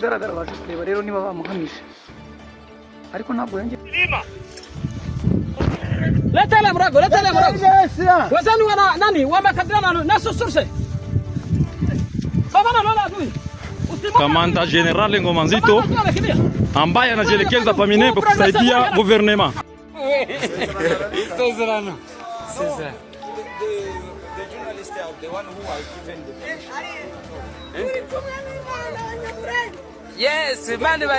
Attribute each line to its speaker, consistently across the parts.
Speaker 1: ikigaragara baje kureba rero niba bamuhamije ariko ntabwo yanjye
Speaker 2: letele murago wazani wana nani wamekabiliana na susurse sabana lola adui
Speaker 3: Kamanda General Ngoma Nzito ambaye anajielekeza pa Minembwe kusaidia gouvernement.
Speaker 2: Yes, mani ba.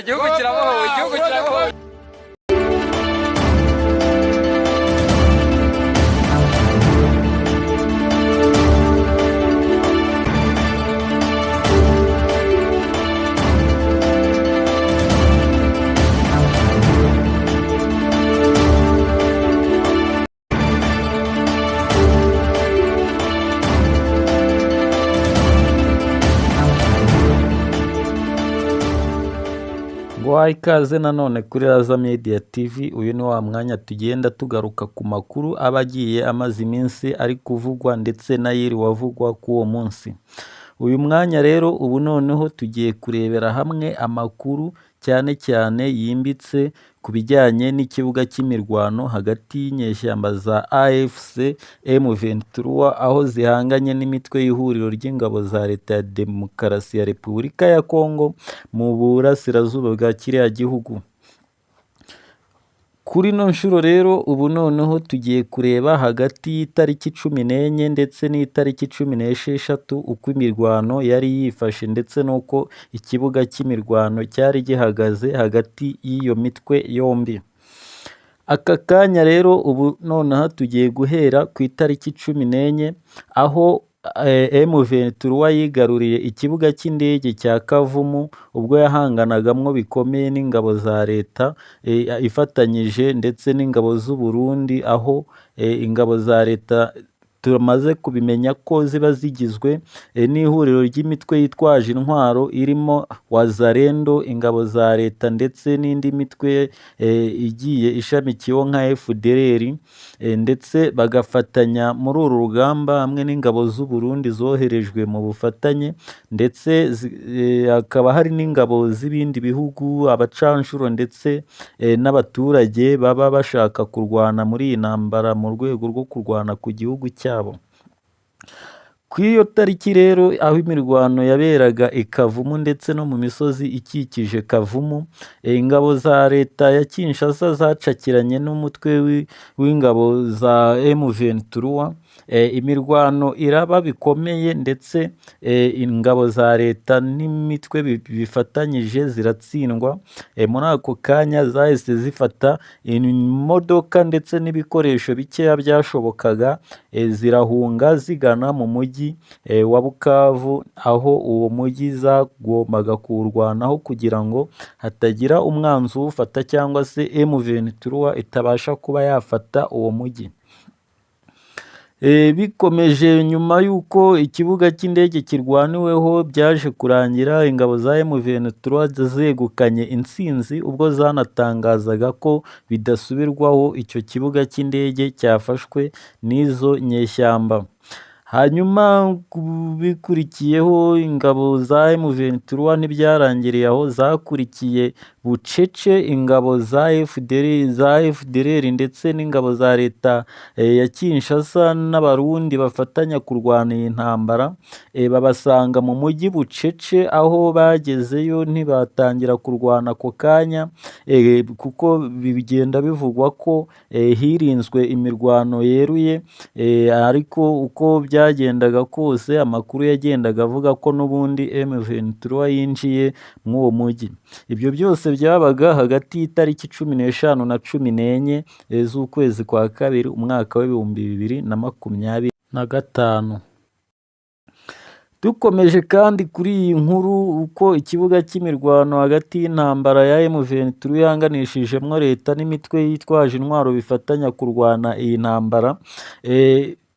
Speaker 2: Gihugu kiraboho.
Speaker 4: Guha ikaze nanone kuri Raza Media TV. Uyu ni wa mwanya tugenda tugaruka ku makuru aba agiye amaze iminsi ari kuvugwa ndetse n'ayiri wavugwa k'uwo munsi. Uyu mwanya rero ubu noneho tugiye kurebera hamwe amakuru cyane cyane yimbitse ku bijyanye n'ikibuga cy'imirwano hagati y'inyeshyamba za AFC M23 aho zihanganye n'imitwe y'ihuriro ry'ingabo za Leta ya Demokarasi ya Repubulika ya Kongo mu burasirazuba bwa kiriya gihugu. Kuri no nshuro rero ubu noneho tugiye kureba hagati y'itariki 14 ndetse n'itariki 16 uko imirwano yari yifashe ndetse n'uko ikibuga cy'imirwano cyari gihagaze hagati y'iyo mitwe yombi. Aka kanya rero ubu noneho tugiye guhera ku itariki 14 aho M23 yigaruriye ikibuga cy'indege cya Kavumu ubwo yahanganagamwo bikomeye n'ingabo za leta ifatanyije ndetse n'ingabo z'u Burundi, aho ingabo za leta turamaze kubimenya ko ziba zigizwe n'ihuriro ry'imitwe yitwaje intwaro irimo Wazalendo, ingabo za leta ndetse n'indi mitwe igiye ishamikiyeho nka FDLR, ndetse bagafatanya muri uru rugamba hamwe n'ingabo z'u Burundi zoherejwe mu bufatanye, ndetse hakaba hari n'ingabo z'ibindi bihugu, abacanshuro ndetse n'abaturage baba bashaka kurwana muri iyi ntambara mu rwego rwo kurwana ku gihugu cyabo. Ku iyo tariki rero aho imirwano yaberaga i Kavumu ndetse no mu misozi ikikije Kavumu, ingabo za leta ya Kinshasa zacakiranye n'umutwe w'ingabo za M23. Imirwano iraba bikomeye ndetse ingabo za leta n'imitwe bifatanyije ziratsindwa. Muri ako kanya zahise zifata imodoka ndetse n'ibikoresho bikeya byashobokaga, zirahunga zigana mu mujyi wa Bukavu, aho uwo mujyi zagombaga kuwurwanaho kugira ngo hatagira umwanzi uwufata cyangwa se M23 itabasha kuba yafata uwo mujyi. Bikomeje nyuma y'uko ikibuga cy'indege kirwaniweho byaje kurangira ingabo za M23 zegukanye intsinzi ubwo zanatangazaga ko bidasubirwaho icyo kibuga cy'indege cyafashwe n'izo nyeshyamba. Hanyuma bikurikiyeho ingabo za M23 ntibyarangiriye aho, zakurikiye bucece ingabo za FDLR ndetse n'ingabo za leta ya Kinshasa n'abarundi bafatanya kurwana iyi ntambara, babasanga mu mujyi bucece. Aho bagezeyo ntibatangira kurwana ako kanya, kuko bigenda bivugwa ko hirinzwe imirwano yeruye, ariko uko byagendaga kose amakuru yagendaga avuga ko n'ubundi M23 yinjiye mw'uwo mujyi. Ibyo byose byabaga hagati y'itariki 15 na 14 z'ukwezi kwa kabiri umwaka w'2025. Dukomeje kandi kuri iyi nkuru uko ikibuga cy'imirwano hagati y'intambara ya M23 yanganishijemo leta n'imitwe yitwaje intwaro bifatanya kurwana iyi ntambara,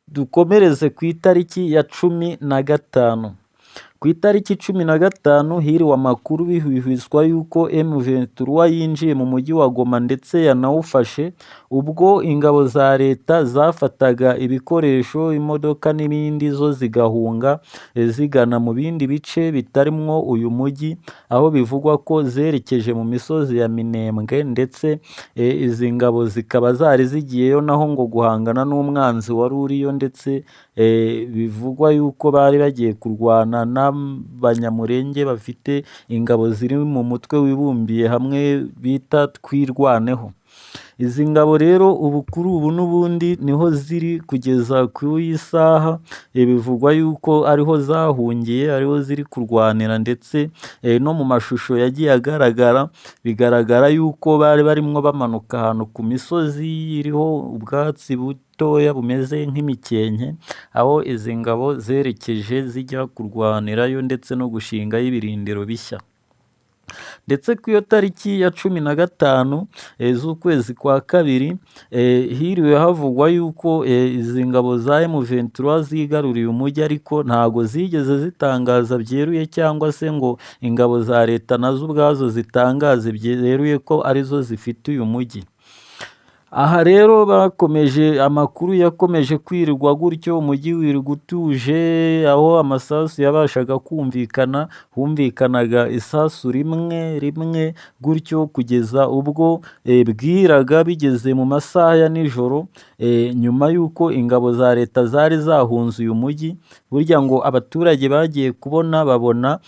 Speaker 4: dukomereze ku itariki ya 15. Ku itariki 15 hiriwe amakuru bihwihwiswa yuko M23 yinjiye mu mujyi wa Goma ndetse yanawufashe, ubwo ingabo za leta zafataga ibikoresho, imodoka n'ibindi zo zigahunga zigana mu bindi bice bitarimwo uyu mujyi, aho bivugwa ko zerekeje mu misozi ya Minembwe, ndetse izi ngabo zikaba zari zigiyeyo naho ngo guhangana n'umwanzi wari uriyo, ndetse bivugwa yuko bari bagiye kurwana n'abanyamurenge bafite ingabo ziri mu mutwe wibumbiye hamwe bita Twirwaneho. Izi ngabo rero ubu kuri ubu n'ubundi niho ziri kugeza ku iyi saha, bivugwa yuko ariho zahungiye, ariho ziri kurwanira, ndetse no mu mashusho yagiye agaragara bigaragara yuko bari barimwo bamanuka ahantu ku misozi iriho ubwatsi butoya bumeze nk'imikenke, aho izi ngabo zerekeje zijya kurwanirayo ndetse no gushingayo ibirindiro bishya. Ndetse ku iyo tariki ya 15 z'ukwezi kwa kabiri hiriwe havugwa yuko izi ngabo za M23 zigaruriye umujyi, ariko ntago zigeze zitangaza byeruye cyangwa se ngo ingabo za leta nazo ubwazo zitangaze byeruye ko arizo zifite uyu mujyi. Aha rero amakuru yakomeje kwirirwa gutyo, umujyi wirirwa utuje, aho amasasu yabashaga kumvikana, humvikanaga isasu rimwe gutyo kugeza ubwo bwiraga bigeze mu masaha ya nijoro, nyuma y'uko ingabo za leta zari zahunze uyu mujyi. Burya ngo abaturage bagiye babona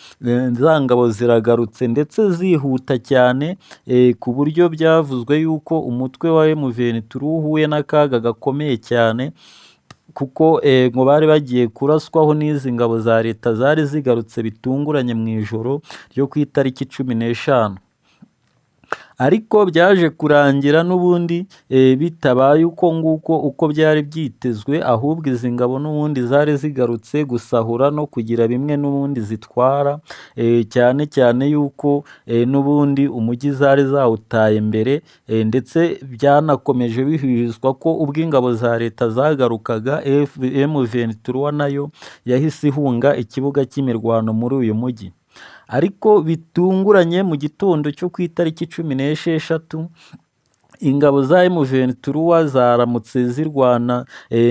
Speaker 4: za ngabo ziragarutse ndetse zihuta cyane, ku buryo byavuzwe yuko umutwe wa M23 uhuye n'akaga gakomeye cyane, kuko ngo bari bagiye kuraswaho n'izi ngabo za leta zari zigarutse bitunguranye mu ijoro ryo ku itariki 15. Ariko byaje kurangira n'ubundi bitabaye uko nguko uko byari byitezwe, ahubwo izi ngabo n'ubundi zari zigarutse gusahura no kugira bimwe n'ubundi zitwara, cyane cyane yuko n'ubundi umujyi zari zawutaye mbere, ndetse byanakomeje bihwihwiswa ko ubwo ingabo za leta zagarukaga M23 nayo yahise ihunga ikibuga cy'imirwano muri uyu mujyi. Ariko bitunguranye mu gitondo cyo ku itariki 16 ingabo za M23 zaramutse zirwana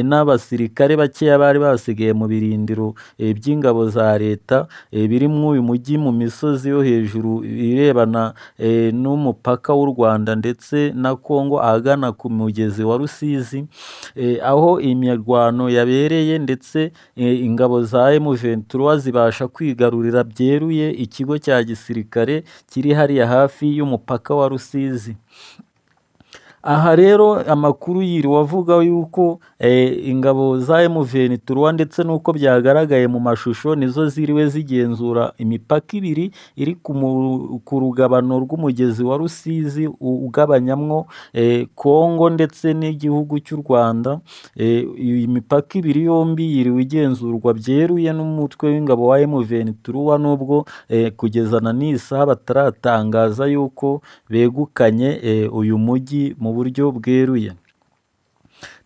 Speaker 4: n'abasirikare bakeya bari basigaye mu birindiro by'ingabo za leta biri mu uyu mujyi mu misozi yo hejuru irebana n'umupaka w'u Rwanda ndetse na Kongo, ahagana ku mugezi wa Rusizi, aho imirwano yabereye, ndetse ingabo za M23 zibasha kwigarurira byeruye ikigo cya gisirikare kiri hariya hafi y'umupaka wa Rusizi. Aha rero amakuru yiriwe avuga yuko ingabo za M23 ndetse n'uko byagaragaye mu mashusho nizo ziriwe zigenzura imipaka ibiri iri ku rugabano rw'umugezi wa Rusizi ugabanyamwo Kongo ndetse n'igihugu cy'u Rwanda. Iyi mipaka ibiri yombi yiriwe igenzurwa byeruye n'umutwe w'ingabo wa M23, nubwo kugeza na n'isaha bataratangaza yuko begukanye uyu mujyi mu buryo bweruye.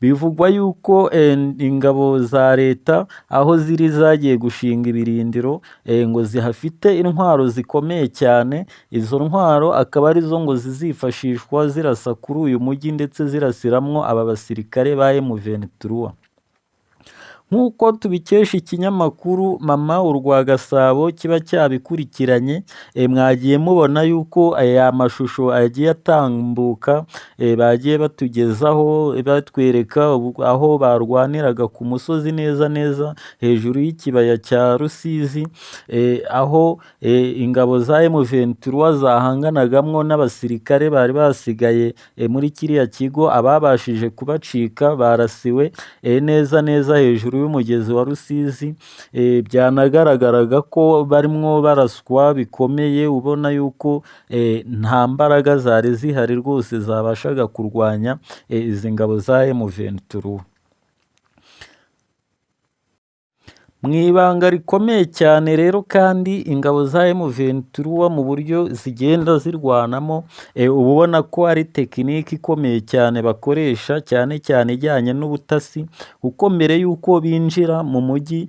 Speaker 4: Bivugwa yuko ingabo za leta aho ziri zagiye gushinga ibirindiro ngo zihafite intwaro zikomeye cyane, izo ntwaro akaba arizo ngo zizifashishwa zirasa kuri uyu mujyi ndetse zirasiramwo aba basirikare ba M23. Nk'uko tubikesha ikinyamakuru Mama urwa Gasabo kiba cyabikurikiranye, mwagiye mubona yuko aya mashusho agiye atambuka, bagiye batugezaho batwereka aho barwaniraga ku musozi neza hejuru y'ikibaya cya Rusizi, aho ingabo za M23 zahanganagamwo n'abasirikare bari basigaye muri kiriya kigo. Ababashije kubacika barasiwe neza hejuru y'umugezi wa Rusizi. Byanagaragaraga ko barimwo baraswa bikomeye, ubona yuko nta mbaraga zari zihari rwose zabashaga kurwanya izi ngabo za M23. mu ibanga rikomeye cyane rero kandi ingabo za M23 mu buryo zigenda zirwanamo uba ubona ko ari tekiniki ikomeye cyane bakoresha cyane cyane ijyanye n'ubutasi, kuko mbere y'uko binjira mu mujyi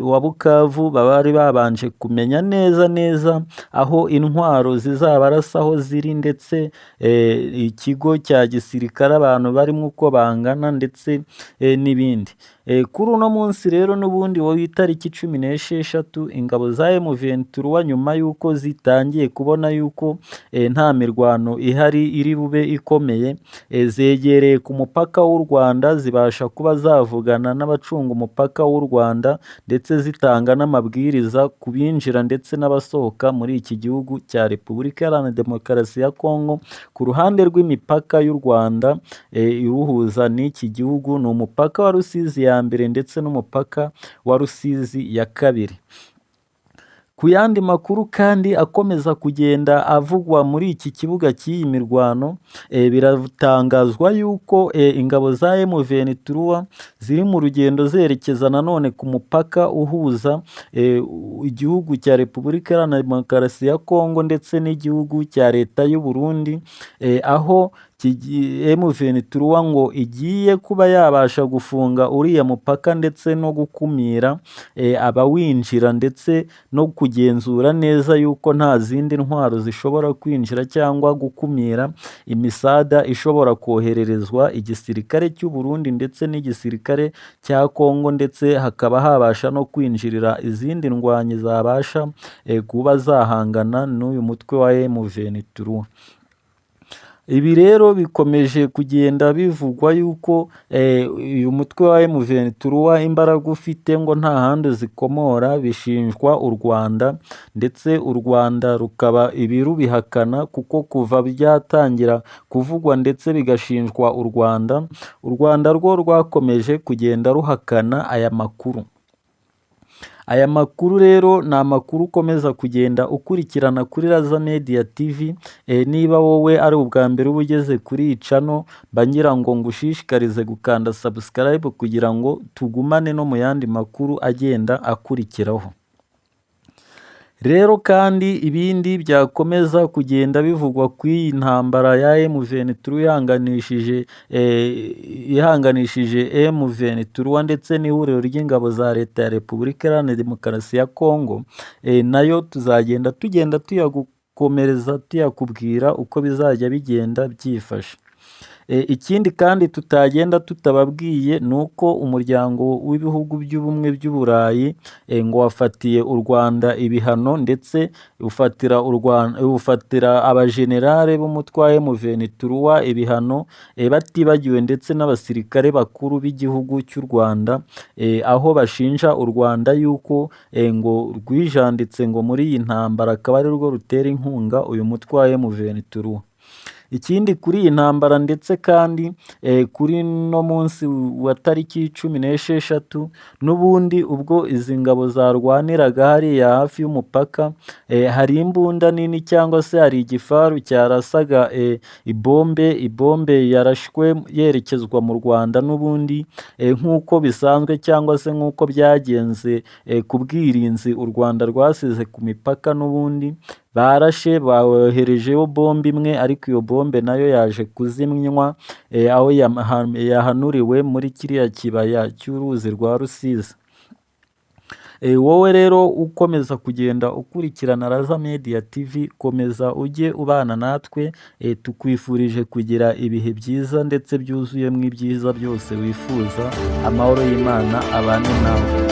Speaker 4: wa Bukavu bari babanje kumenya neza aho intwaro zizabarasaho ziri, ndetse ikigo cya gisirikare abantu barimo uko bangana ndetse n'ibindi. Kuri uno munsi rero n'ubundi wo itariki 16 ingabo za M23 nyuma y'uko zitangiye kubona y'uko nta mirwano ihari iri bube ikomeye, zegereye ku mupaka w'u Rwanda, zibasha kuba zavugana n'abacunga umupaka w'u Rwanda ndetse zitanga n'amabwiriza ku binjira ndetse n'abasohoka muri iki gihugu cya Repubulika Iharanira Demokarasi ya Kongo. Ku ruhande rw'imipaka y'u Rwanda iruhuza n'iki gihugu ni umupaka wa Rusizi ya mbere ndetse n'umupaka wa Rusizi ya kabiri. Ku yandi makuru kandi akomeza kugenda avugwa muri iki kibuga cy'iyi mirwano, biratangazwa yuko ingabo za M23 ziri mu rugendo zerekeza nanone ku mupaka uhuza igihugu cya Repubulika Iharanira Demokarasi ya Kongo ndetse n'igihugu cya Leta y'u Burundi, aho M23 ngo igiye kuba yabasha gufunga uriya mupaka ndetse no gukumira abawinjira ndetse no kugenzura neza yuko nta zindi ntwaro zishobora kwinjira cyangwa gukumira imisada ishobora kohererezwa igisirikare cy'u Burundi ndetse n'igisirikare cya Kongo, ndetse hakaba habasha no kwinjirira izindi ndwanyi zabasha kuba zahangana n'uyu mutwe wa M23. Ibi rero bikomeje kugenda bivugwa yuko uyu mutwe wa M23 imbaraga ufite ngo nta handi zikomora, bishinjwa u Rwanda, ndetse u Rwanda rukaba ibi rubihakana, kuko kuva byatangira kuvugwa ndetse bigashinjwa u Rwanda rwo rwakomeje kugenda ruhakana aya makuru. Aya makuru rero ni amakuru ukomeza kugenda ukurikirana kuri Raza Media TV. Niba wowe ari ubwa mbere uba ugeze kuri iyi channel, mba ngira ngo ngushishikarize gukanda subscribe kugira ngo tugumane no mu yandi makuru agenda akurikiraho. Rero kandi ibindi byakomeza kugenda bivugwa ku iyi ntambara ya M23 ihanganishije M23 ndetse n'ihuriro ry'ingabo za Leta ya Repubulika Iharanira Demokarasi ya Kongo, nayo tuzagenda tuyagukomereza tuyakubwira uko bizajya bigenda byifashe. Ikindi kandi tutagenda tutababwiye ni uko umuryango w'ibihugu by'ubumwe by'Uburayi ngo wafatiye u Rwanda ibihano, ndetse ufatira abajenerale b'umutwe wa M23 ibihano, batibagiwe ndetse n'abasirikare bakuru b'igihugu cy'u Rwanda, aho bashinja u Rwanda yuko ngo rwijanditse ngo muri iyi ntambara akaba ari rwo rutera inkunga uyu mutwe wa M23. Ikindi kuri iyi ntambara ndetse kandi kuri no munsi wa tariki 16 n'ubundi ubwo izi ngabo zarwaniraga hariya hafi y'umupaka, hari imbunda nini cyangwa se hari igifaru cyarasaga ibombe yarashwe yerekezwa mu Rwanda n'ubundi, nk'uko bisanzwe cyangwa se nk'uko byagenze ku bwirinzi u Rwanda rwasize ku mipaka, n'ubundi barashe bawoherejeho bombe imwe, ariko iyo bombe nayo yaje kuzimywa aho yahanuriwe muri kiriya kibaya cy'uruzi rwa Rusizi. Wowe rero ukomeza kugenda ukurikirana Raza Media TV, komeza ujye ubana natwe, tukwifurije kugira ibihe byiza ndetse byuzuyemo ibyiza byose wifuza. Amahoro y'Imana abane nawe.